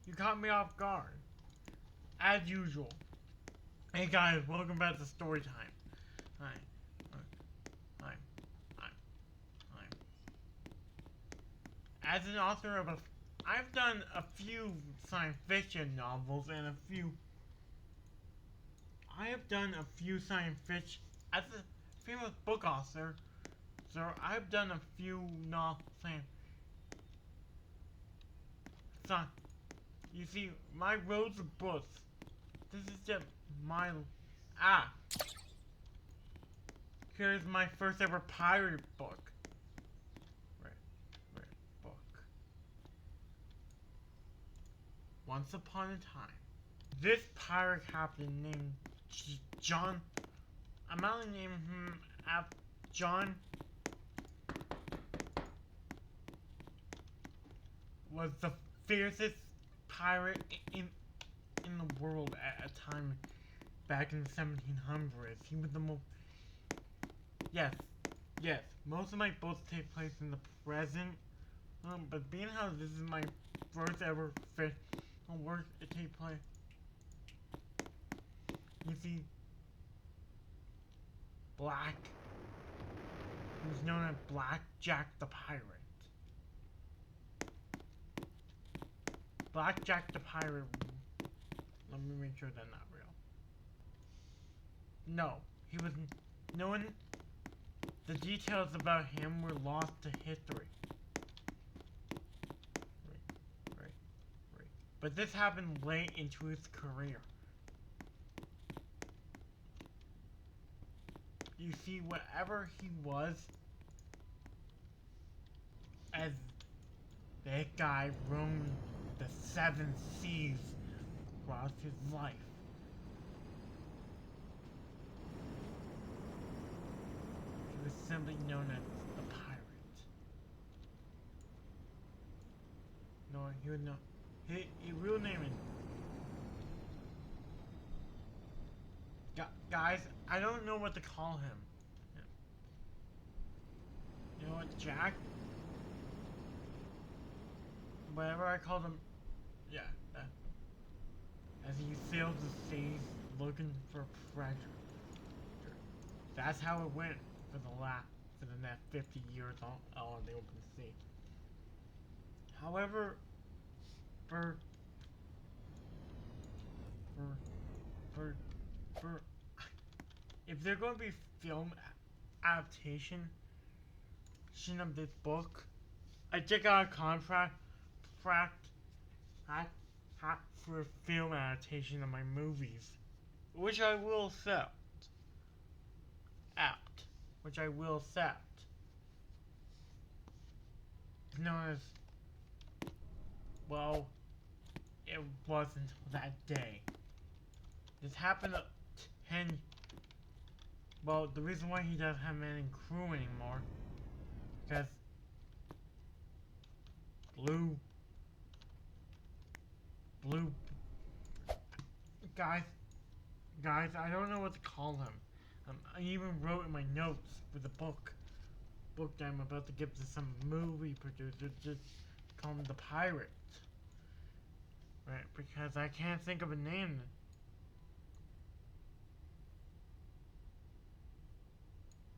You caught me off guard. As usual. Hey guys, welcome back to Storytime. Hi. Hi. Hi. Hi. As an author of I've done a few science fiction novels and I have done a few science fiction, as a famous book author, so I've done a few science, you see, my roads of books, this is just my, ah, here's my first ever pirate book. Right, book. Once upon a time, this pirate captain named John, I'm gonna name him after John, was the fiercest pirate in the world at a time back in the 1700s. He was the most. Yes, yes. Most of my books take place in the present, but being how this is my first ever fictional work, it takes place. You see, Black. He was known as Black Jack the Pirate. Black Jack the Pirate. Let me make sure that's not real. No, he was known. The details about him were lost to history. Right. But this happened late into his career. You see, whatever he was, as that guy roamed the 7 seas across his life. He was simply known as the pirate. No, he would know. His real name is. Guys, I don't know what to call him. You know what, Jack? Whatever I called him. Yeah, as he sailed the seas looking for treasure. That's how it went for the next 50 years on the open sea. However, for for if they're going to be film adaptation of this book, I check out a contract for film adaptation of my movies, which I will accept. Which I will accept. Known as, well, it wasn't until that day. This happened 10. Well, the reason why he doesn't have any crew anymore, because Blue, guys, I don't know what to call him. I even wrote in my notes for the book that I'm about to give to some movie producer, just call him the pirate. Right, because I can't think of a name.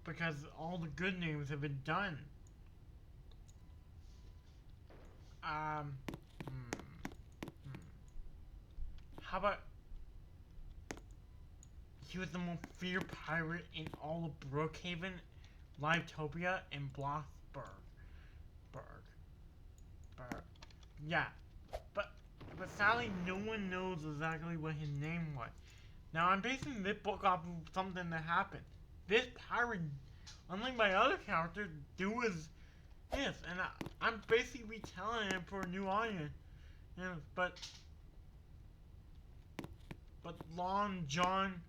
Because all the good names have been done. How about, he was the most feared pirate in all of Brookhaven, Livetopia, and Bloxburg. Yeah, but sadly no one knows exactly what his name was. Now I'm basing this book off of something that happened. This pirate, unlike my other characters, do is this, and I'm basically retelling it for a new audience. You know, but Long John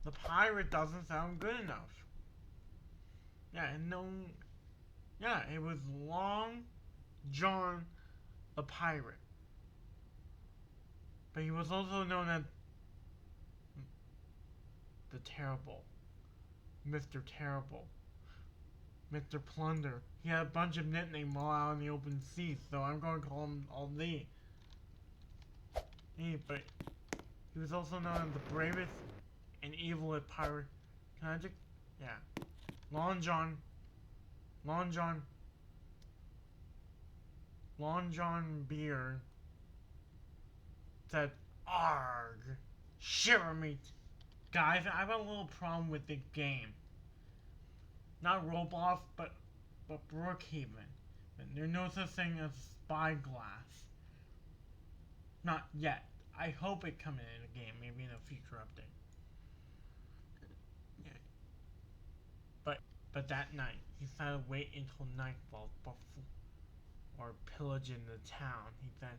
the pirate doesn't sound good enough. Yeah, and no, yeah, it was Long John the pirate, but he was also known as the Terrible, Mr. Terrible. Mr. Plunder. He had a bunch of nicknames while out in the open sea, so I'm going to call him all these. Hey, but he was also known as the bravest and evilest pirate. Can I just... Yeah. Long John Beard said, "Arg, shiver me." Guys, I have a little problem with the game. Not Roblox, but Brookhaven. There's no such thing as Spyglass. Not yet. I hope it comes in a game, maybe in a future update. Yeah. But that night, he decided to wait until nightfall before pillaging the town. He said,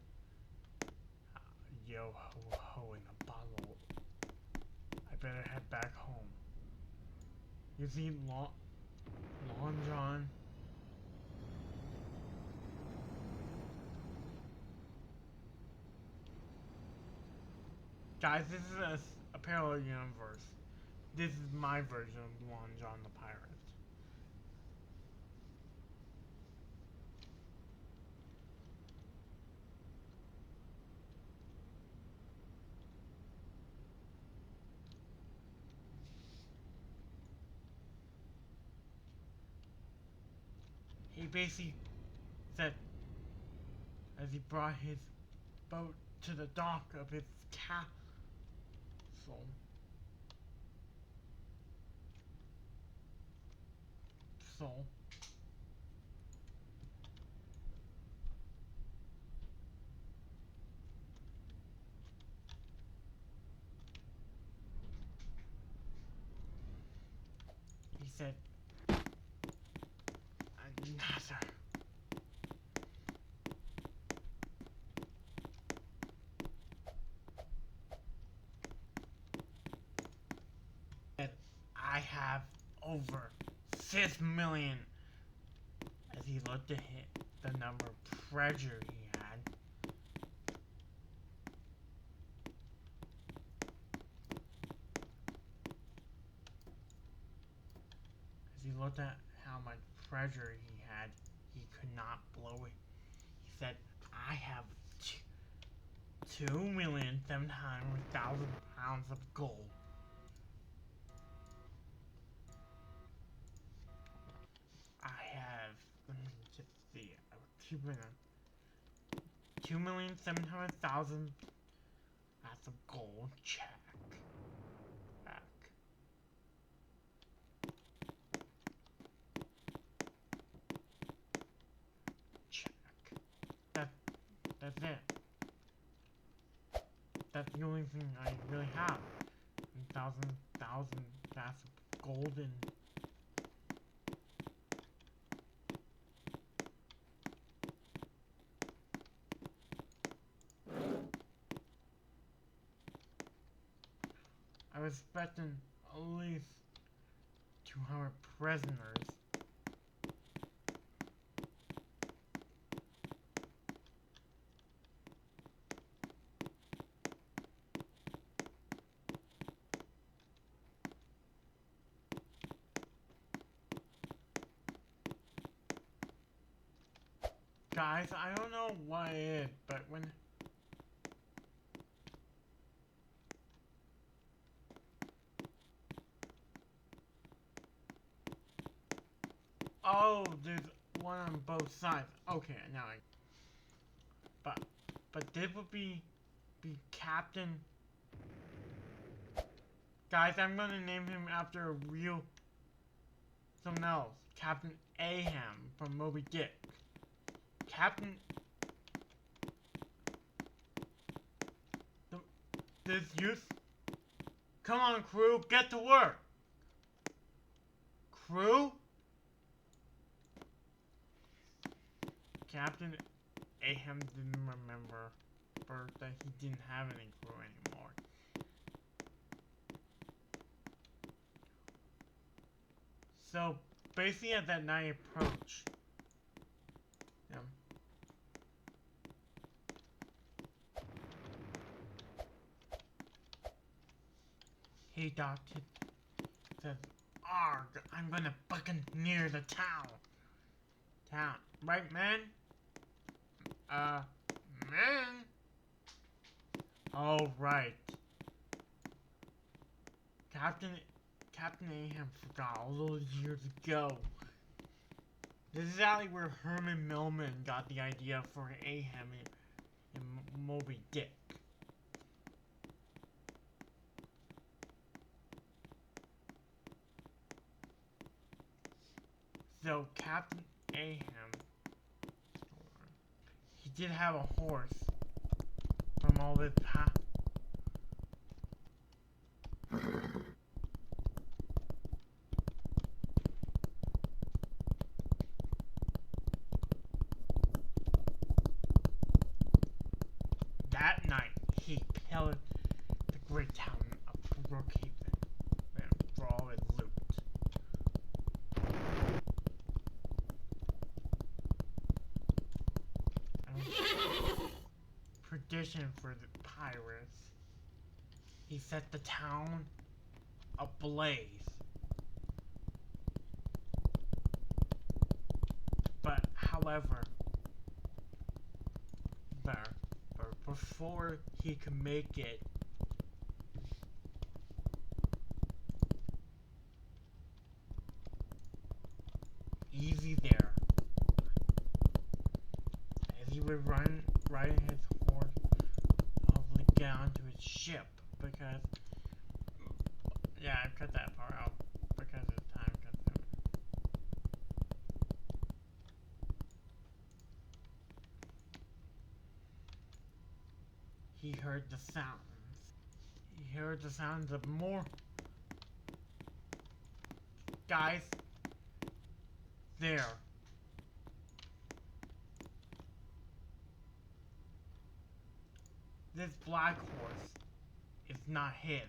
"Yo ho ho in a bottle. I better head back home." You see, Long John. Guys, this is a parallel universe. This is my version of Long John the Pirate. He basically said, as he brought his boat to the dock of his castle, he said, "Another." And I have over 6 million. As he looked at the number of treasure he had. As he looked at how much treasure he had, he could not blow it. He said, "I have 2,700,000 pounds of gold." I have, let me just see, 2,700,000. That's a gold check. Back. Check. That's it. That's the only thing I really have. 1,000, that's golden. I was expecting at least 200 prisoners. Guys, I don't know what it is, but when... Oh, there's one on both sides. Okay, now I... But this would be Captain... Guys, I'm gonna name him after a real... someone else. Captain Ahab from Moby Dick. Captain... This youth... Come on, crew, get to work! Crew? Captain Ahab didn't remember that he didn't have any crew anymore. So, basically as that night approached, he docked it, says, Arg, I'm gonna buccaneer the town. Right, man? Man? Oh, right. Captain Ahab forgot all those years ago. This is exactly where Herman Millman got the idea for Ahab and Moby Dick. So Captain Ahab, he did have a horse from all this past. That night, he pillaged the great town of Brookhaven for all his loot. Perdition for the pirates. He set the town ablaze. But, however, before he could make it easy there, as he would riding his horse, probably get onto his ship, because, yeah, I cut that part out because it's time consuming. He heard the sounds. He heard the sounds of more guys there. This black horse is not his.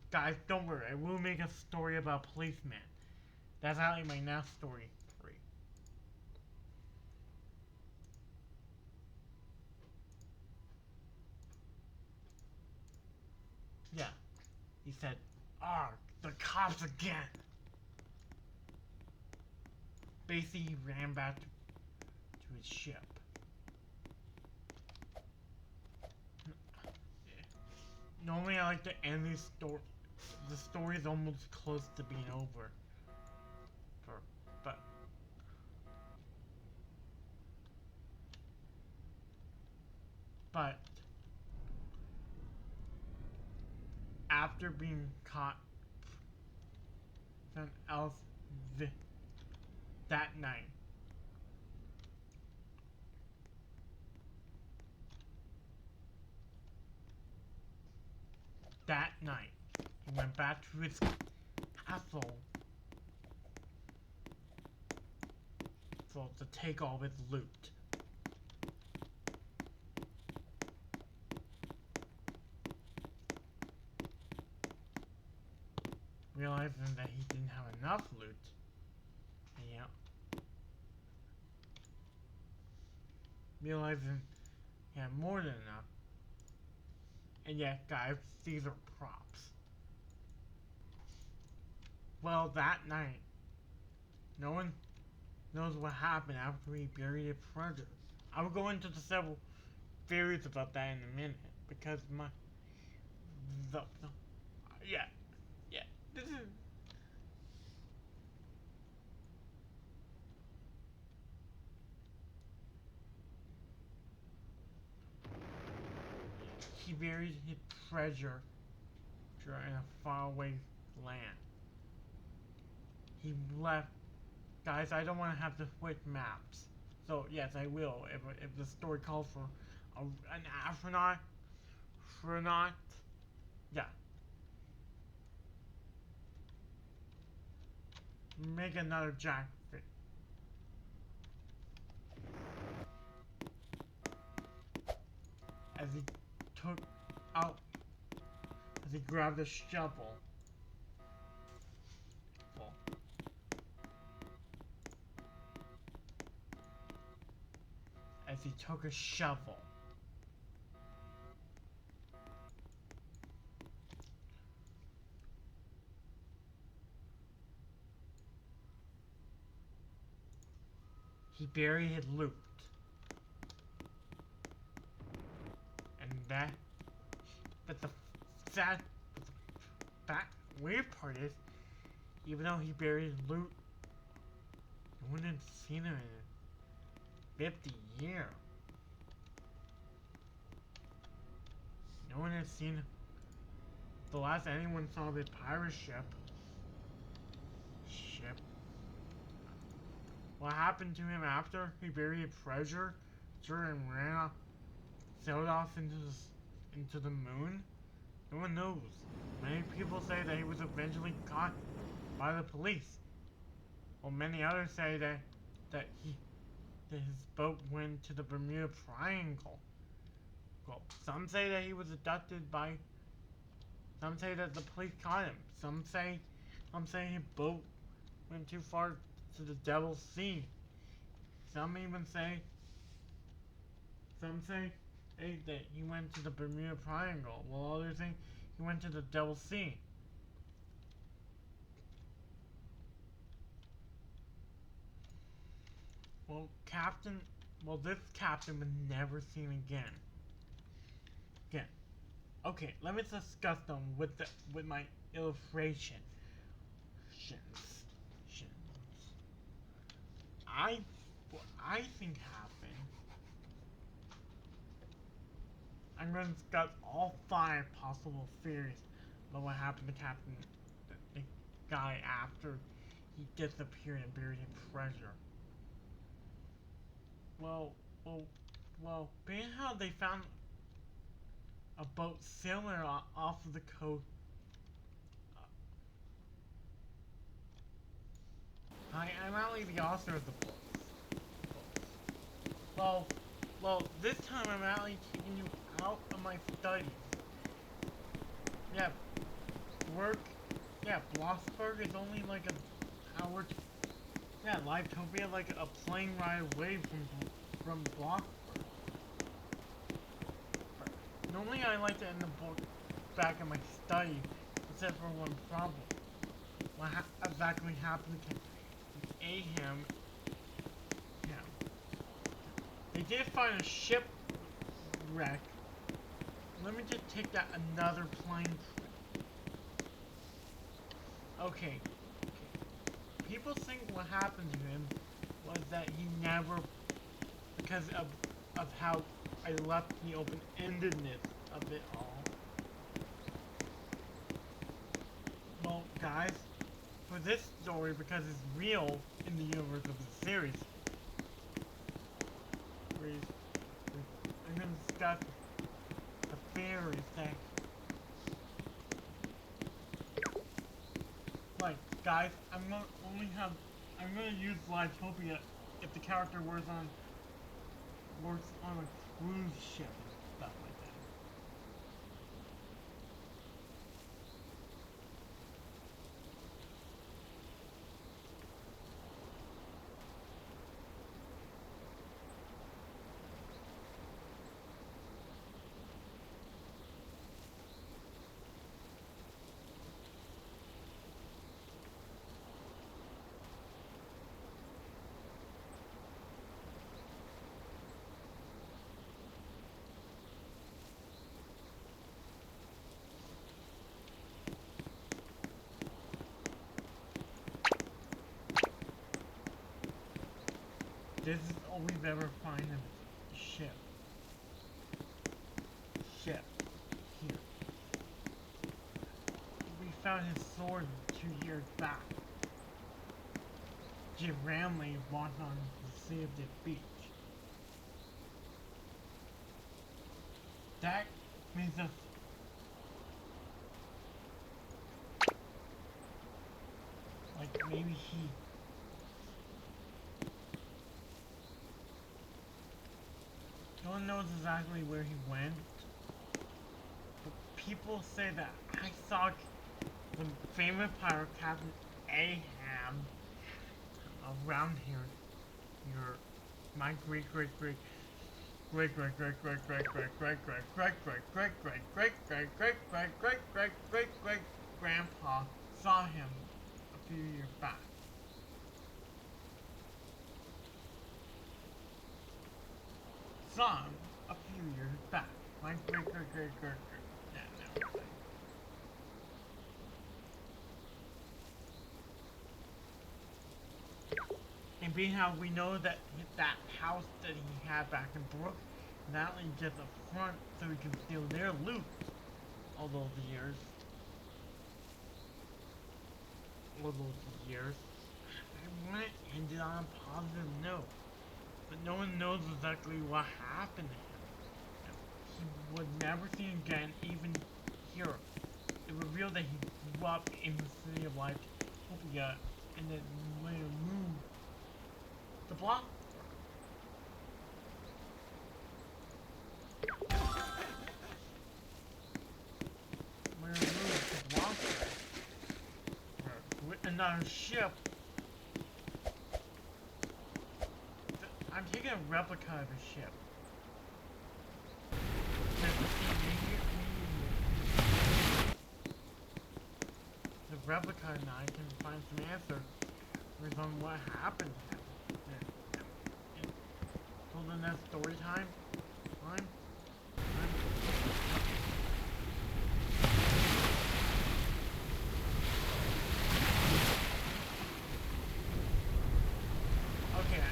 Guys, don't worry, I will make a story about policeman. That's actually my next story. Yeah. He said, "Arg, the cops again." Basically, he ran back to his ship. Normally, I like to end these stories. The story is almost close to being over. But after being caught from else that night, he went back to his castle to take all his loot. Realizing that he didn't have enough loot, yeah. Realizing he had more than enough. And yet, guys, these are props. Well, that night, no one knows what happened after he buried his treasure. I will go into the several theories about that in a minute, because yeah, this is. He buried his treasure in a faraway land. He left. Guys, I don't want to have to switch maps. So, yes, I will. If the story calls for an astronaut, yeah. Make another jackfruit. As he took out, as he grabbed a shovel. As he took a shovel. bury his loot. And that, but the sad, weird part is, even though he buried his loot, no one had seen him in 50 years. No one has seen him. The last anyone saw the pirate ship. What happened to him after he buried treasure and sailed off into the moon? No one knows. Many people say that he was eventually caught by the police, while many others say that his boat went to the Bermuda Triangle. Well, some say that he was abducted by. Some say that the police caught him. Some say his boat went too far to the Devil's Sea. Some say that he went to the Bermuda Triangle, while others say he went to the Devil's Sea. Well, this captain was never seen again. Okay, let me discuss them with my illustration. What I think happened. I'm going to discuss all 5 possible theories about what happened to Captain, the guy after he disappeared and buried his treasure. Well, being how they found a boat sailing off of the coast. I'm not really the author of the books. Well, this time I'm actually taking you out of my studies. Yeah, Blossburg is only like an hour. Yeah, Livetopia like a plane ride away from Blossburg. Normally I like to end the book back in my study, except for one problem. What exactly happened to Ahab? Yeah. They did find a shipwreck. Let me just take that another plane trip. Okay. People think what happened to him was that he never, because of how I left the open-endedness of it all. Well, guys, for this story, because it's real in the universe of the series, I'm going to discuss the theories that, like, guys, I'm going to use Livetopia if the character works on a cruise ship and stuff like that. This is all we've ever found of the ship. Here. We found his sword 2 years back. Jim Ramley walked on the sea of the beach. That makes us like maybe he. No one knows exactly where he went, but people say that I saw the famous pirate Captain Ahab around here. My great grandpa saw him a few years back. son a few years back. My great. Yeah, no. And being how we know that that house that he had back in Brook, not only just a front so he can steal their loot all those years. I want to end it on a positive note. But no one knows exactly what happened to him. He was never seen again, even here. It revealed that he grew up in the city of Lytopia and then later moved to Block. Later moved to Block with another ship. I'm taking a replica of a ship. The replica and I can find some answer on what happened to him. So then that's story time. Okay.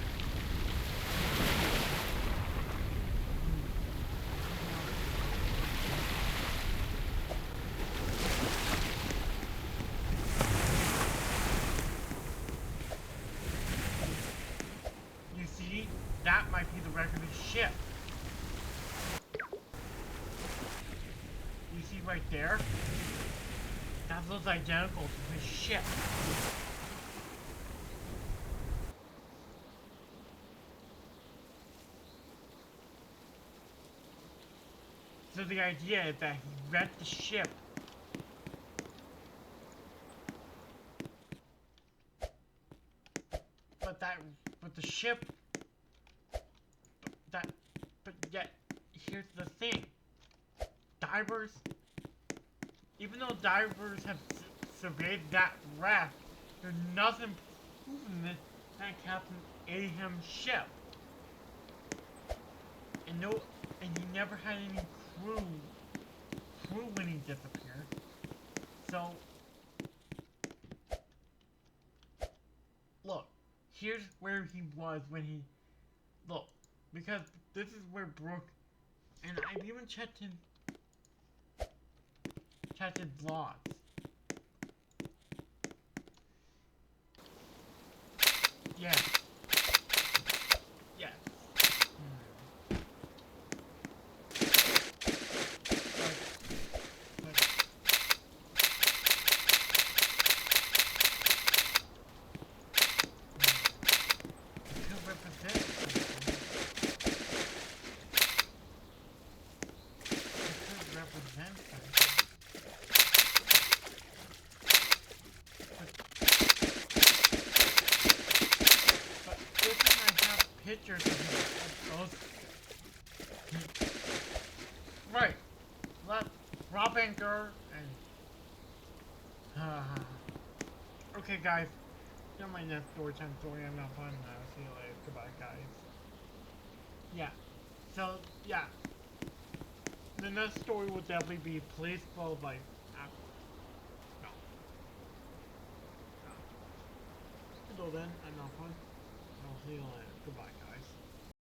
You see, that might be the wreck of his ship. You see right there? That looks identical to his ship. So the idea is that he wrecked the ship. But the ship, but yet, here's the thing. Divers, even though divers have surveyed that wreck, there's nothing proving that Captain Aham's ship. And he never had any crew when he disappeared. So, look, here's where he was when he, look, because this is where Brooke, and I've even checked his logs. Yes. Yes. Pictures of those. Right. Rob Anchor and. Okay, guys. Till my next story time story. I'm not fun now. See you later. Goodbye, guys. Yeah. So, yeah. The next story will definitely be police followed by. No. Until then, I'm not fun. I'll see you later. Goodbye, guys.